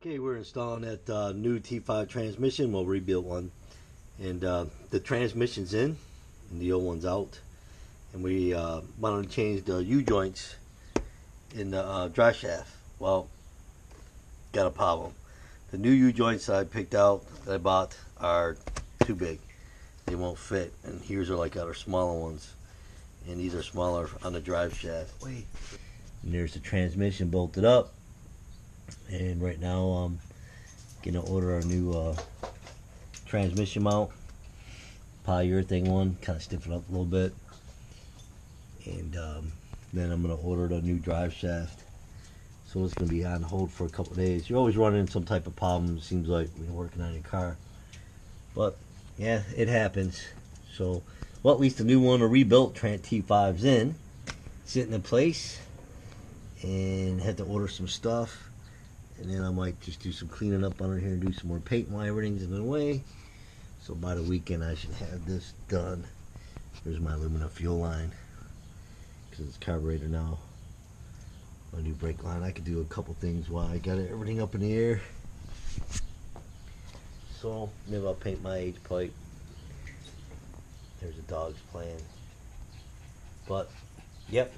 Okay, we're installing that new T-5 transmission. We'll rebuild one, and the transmission's in and the old one's out, and we wanted to change the U-joints in the drive shaft. Well, got a problem. The new U-joints I picked out that I bought are too big. They won't fit, and here's are like our smaller ones, and these are smaller on the drive shaft. Wait. And there's the transmission bolted up, and right now I'm gonna order a new transmission mount, polyurethane one, kind of stiffen up a little bit, and then I'm gonna order the new drive shaft. So it's gonna be on hold for a couple of days. You're always running into some type of problem, it seems like, when you're working on your car, but yeah, it happens. So, well, at least the new one, a rebuilt T5's in, sitting in place, and had to order some stuff, and then I might just do some cleaning up under here and do some more paint while everything's in the way. So by the weekend I should have this done. There's my aluminum fuel line, because it's carburetor now. My new brake line. I could do a couple things while I got everything up in the air. So maybe I'll paint my H pipe. There's the dogs playing. But yep,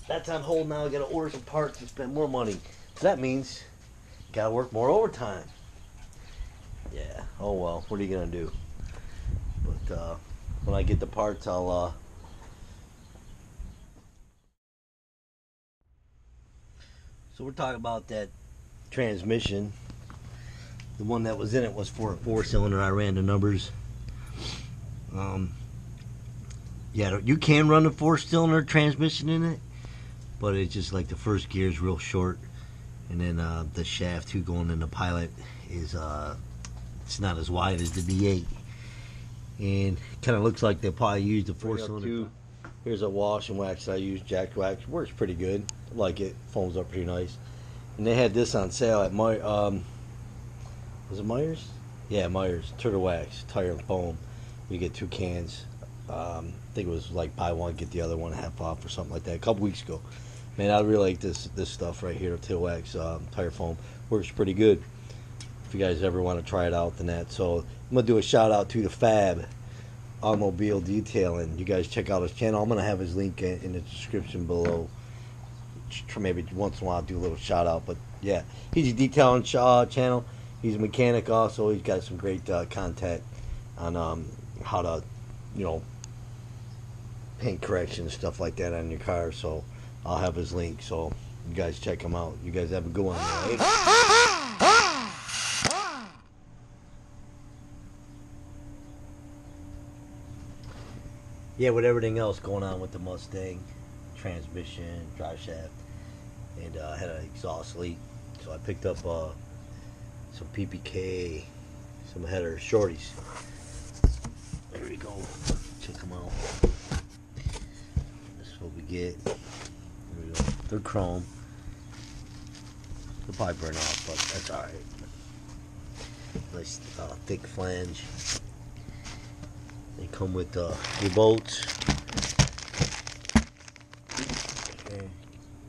that's on hold now. I gotta order some parts and spend more money. So that means gotta work more overtime. Yeah, oh well, what are you gonna do? But when I get the parts, I'll so we're talking about that transmission. The one that was in it was for a 4-cylinder. I ran the numbers. Yeah, you can run a 4-cylinder transmission in it, but it's just like the first gear is real short, and then the shaft too going in the pilot is it's not as wide as the V8, and kind of looks like they probably used the 4-cylinder. Here's a wash and wax that I use, Jack Wax. Works pretty good. I like it. Foams up pretty nice. And they had this on sale at my was it Myers? Yeah, Myers. Turtle Wax, tire and foam. You get 2 cans. I think it was like buy one get the other one half off or something like that a couple weeks ago. Man, I really like this stuff right here, Turtle Wax tire foam. Works pretty good. If you guys ever want to try it out, then that. So I'm gonna do a shout out to the Fab Automobile Detailing. You guys check out his channel. I'm gonna have his link in the description below. Maybe once in a while I'll do a little shout out, but yeah, he's a detailing channel. He's a mechanic also. He's got some great content on how to, you know, paint correction and stuff like that on your car. So I'll have his link, so you guys check him out. You guys have a good one, right? Yeah, with everything else going on with the Mustang, transmission, drive shaft, and I had an exhaust leak, so I picked up some BBK, some header Shorties. There we go. Check them out. This is what we get. There we go. They're chrome. They'll probably burn off, but that's alright. Nice thick flange. They come with your bolts. Okay.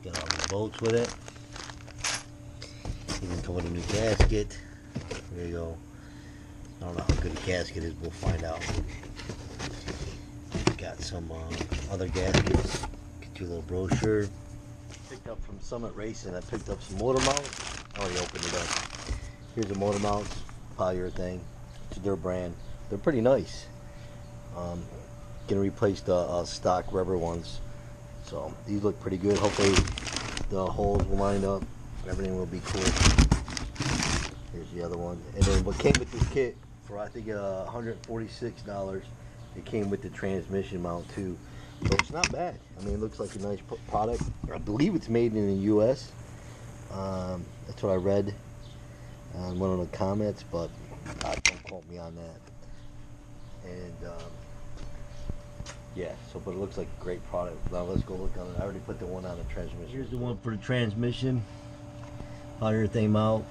Got all the bolts with it. Even come with a new gasket. There you go. I don't know how good a gasket is, we'll find out. Got some other gaskets. Get you a little brochure. Picked up from Summit Racing. I picked up some motor mounts. I already opened it up. Here's the motor mounts, polyurethane. It's their brand. They're pretty nice. Gonna replace the stock rubber ones. So these look pretty good. Hopefully the holes will line up. Everything will be cool. Here's the other one. And then what came with this kit for I think $146, it came with the transmission mount too. So it's not bad. I mean, it looks like a nice product. I believe it's made in the US. That's what I read on one of the comments, but don't quote me on that. And yeah, so but it looks like a great product. Now let's go look on it. I already put the one on the transmission. Here's the one for the transmission, polyurethane mount.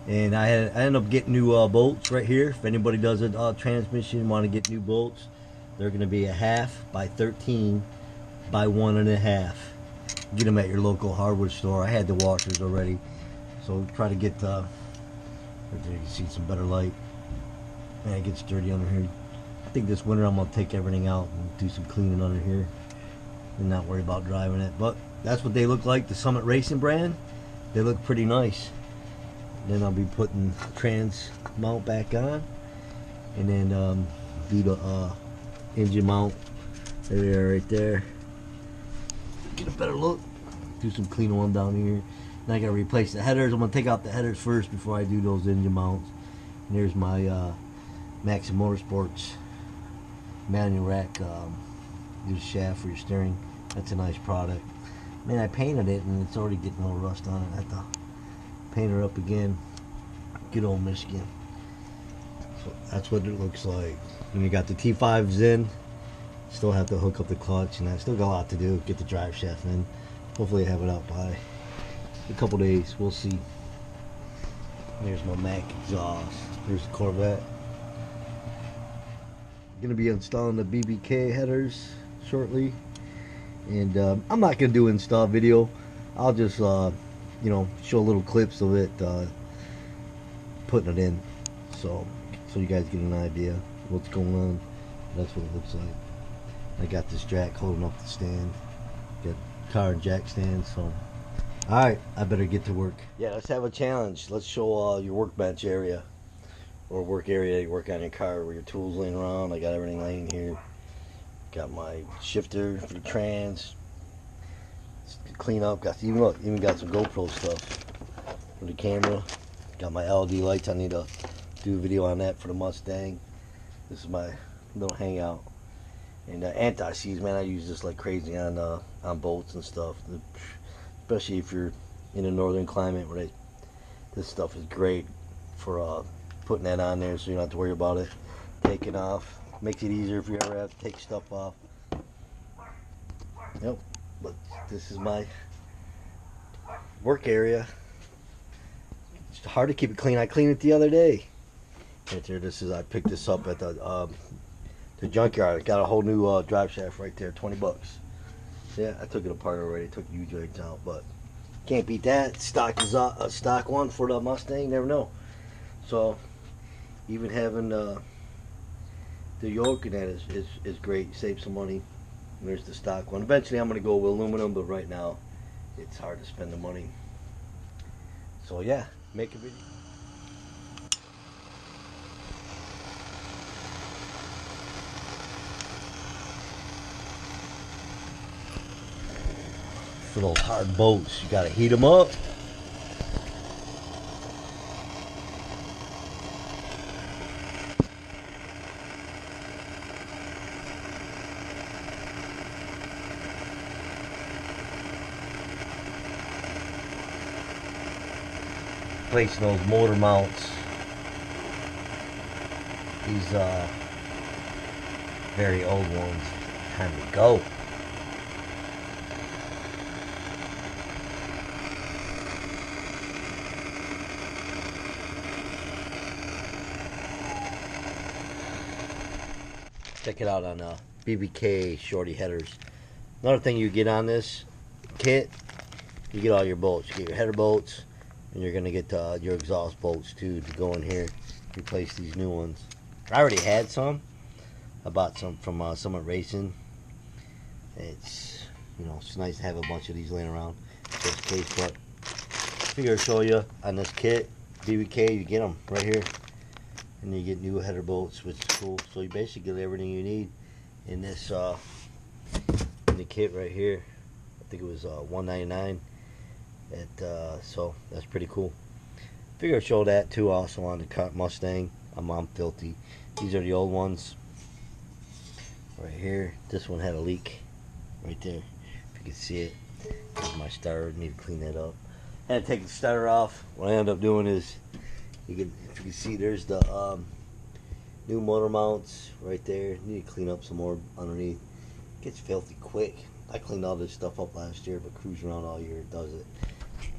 And I ended up getting new bolts right here. If anybody does a transmission, want to get new bolts, they're going to be a 1/2 by 13 by 1 1/2. Get them at your local hardware store. I had the washers already, So try to get right there, you can see some better light. Man, it gets dirty under here. I think this winter I'm gonna take everything out and do some cleaning under here and not worry about driving it. But that's what they look like, the Summit Racing brand. They look pretty nice. Then I'll be putting the trans mount back on, and then do the engine mount. There they are right there. Get a better look. Do some cleaning on down here. Then I gotta replace the headers. I'm gonna take out the headers first before I do those engine mounts. And there's my Maxim Motorsports manual rack. Use shaft for your steering. That's a nice product. Man, I painted it and it's already getting a little rust on it. I have to paint her up again. Good old Michigan. So that's what it looks like. And you got the T5s in. Still have to hook up the clutch, and I still got a lot to do. Get the drive shaft in. Hopefully I have it out by a couple days. We'll see. There's my Mac exhaust. There's the Corvette. Gonna be installing the BBK headers shortly, and I'm not gonna do an install video. I'll just you know, show little clips of it putting it in, so you guys get an idea what's going on. That's what it looks like. I got this jack holding up the stand. Got car and jack stand. So alright, I better get to work. Yeah, let's have a challenge. Let's show your workbench area or work area you work on your car where your tools laying around. I got everything laying here. Got my shifter for the trans. Clean up. Got even got some GoPro stuff for the camera. Got my LED lights. I need to do a video on that for the Mustang. This is my little hangout. And anti-seize, man, I use this like crazy on boats and stuff. Especially if you're in a northern climate where this stuff is great for putting that on there, so you don't have to worry about it taking off. Makes it easier if you ever have to take stuff off. Yep. But this is my work area. It's hard to keep it clean. I cleaned it the other day. Right there, I picked this up at the junkyard. I got a whole new drive shaft right there, 20 bucks. Yeah, I took it apart already. Took the U-joints out, but can't beat that. Stock is a stock one for the Mustang. Never know. So even having the yoke in that is great. Save some money. And there's the stock one. Eventually, I'm gonna go with aluminum, but right now, it's hard to spend the money. So yeah, make a video. For those hard boats, you gotta heat them up. Placing those motor mounts. These very old ones. Time to go. Check it out on BBK Shorty headers. Another thing you get on this kit, you get all your bolts. You get your header bolts, and you're gonna get your exhaust bolts too to go in here. Replace these new ones. I already had some. I bought some from Summit Racing. It's, you know, it's nice to have a bunch of these laying around just in case. But I figure I'll show you on this kit, BBK. You get them right here. And you get new header bolts, which is cool. So you basically get everything you need in this in the kit right here. I think it was $199. So that's pretty cool. Figure I'd show that too also on the Mustang. I'm filthy. These are the old ones right here. This one had a leak right there, if you can see it. There's my starter. Need to clean that up. I had to take the starter off. What I end up doing is, if you can see, there's the new motor mounts right there. Need to clean up some more underneath. It gets filthy quick. I cleaned all this stuff up last year, but cruise around all year it does it.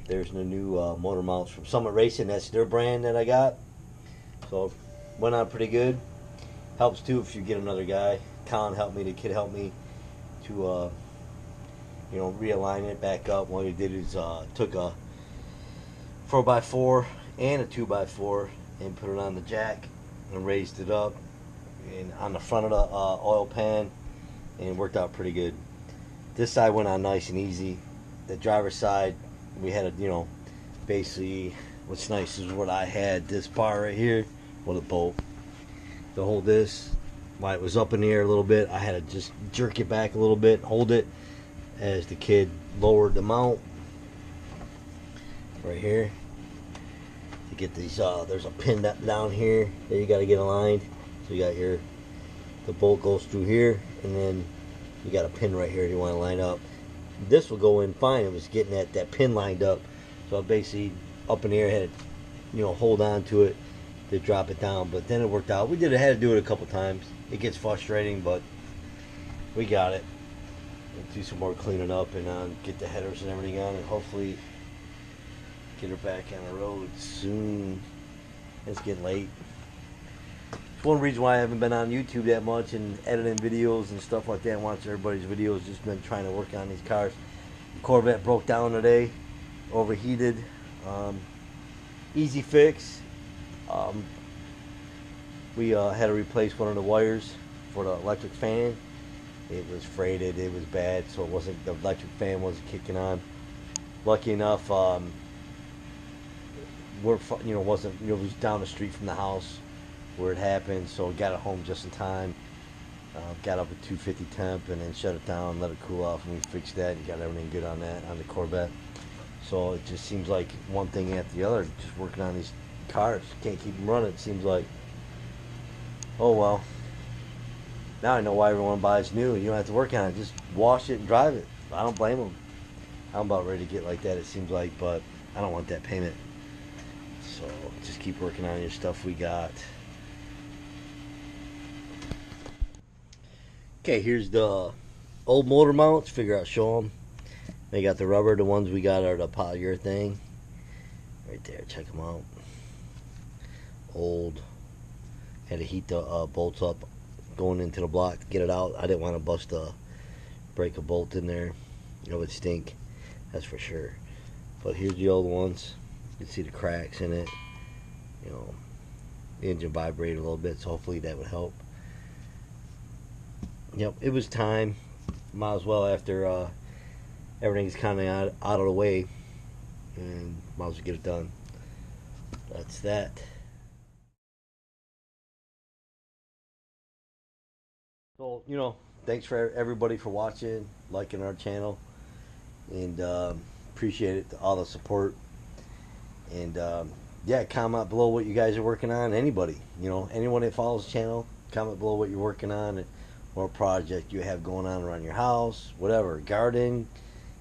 There's the new motor mounts from Summit Racing. That's their brand that I got. So went on pretty good. Helps too if you get another guy. Colin helped me. The kid helped me to you know, realign it back up. What he did is took a 4x4 and a 2x4 and put it on the jack and raised it up and on the front of the oil pan, and it worked out pretty good. This side went on nice and easy. The driver's side, we had a, basically what's nice is what I had, this bar right here with a bolt to hold this. While it was up in the air a little bit, I had to just jerk it back a little bit, hold it as the kid lowered the mount right here to get these. There's a pin down here that you got to get aligned. So you got the bolt goes through here, and then you got a pin right here you want to line up. This will go in fine. It was getting that pin lined up, so I basically up in the air had to, hold on to it to drop it down. But then it worked out. We had to do it a couple times. It gets frustrating, but we got it. We'll do some more cleaning up and get the headers and everything on, and hopefully get her back on the road soon. It's getting late. It's one reason why I haven't been on YouTube that much and editing videos and stuff like that and watching everybody's videos. Just been trying to work on these cars. The Corvette broke down today, overheated. Easy fix. We had to replace one of the wires for the electric fan. It was frayed, it was bad, so the electric fan wasn't kicking on. Lucky enough, it was down the street from the house where it happened, so we got it home just in time. Got up at 250 temp and then shut it down, let it cool off, and we fixed that and got everything good on that, on the Corvette. So it just seems like one thing after the other, just working on these cars. Can't keep them running, it seems like. Oh well. Now I know why everyone buys new. You don't have to work on it. Just wash it and drive it. I don't blame them. I'm about ready to get like that, it seems like, but I don't want that payment. So just keep working on your stuff we got. Okay, here's the old motor mounts. Figure out, show them. They got the rubber. The ones we got are the polyurethane. Right there, check them out. Old. Had to heat the bolts up going into the block to get it out. I didn't want to break a bolt in there. It would stink, that's for sure. But here's the old ones. You can see the cracks in it. The engine vibrated a little bit, so hopefully that would help. Yep, it was time. Might as well, after everything's kind of out of the way, and might as well get it done. That's that. So, thanks for everybody for watching, liking our channel, and appreciate it, all the support. And yeah, comment below what you guys are working on. Anybody, anyone that follows the channel, comment below what you're working on or project you have going on around your house, whatever, garden,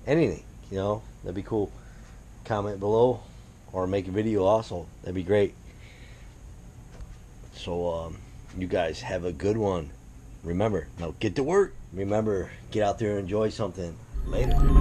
anything, that'd be cool. Comment below or make a video also, that'd be great. So you guys have a good one. Remember, now get to work. Remember, get out there and enjoy something. Later.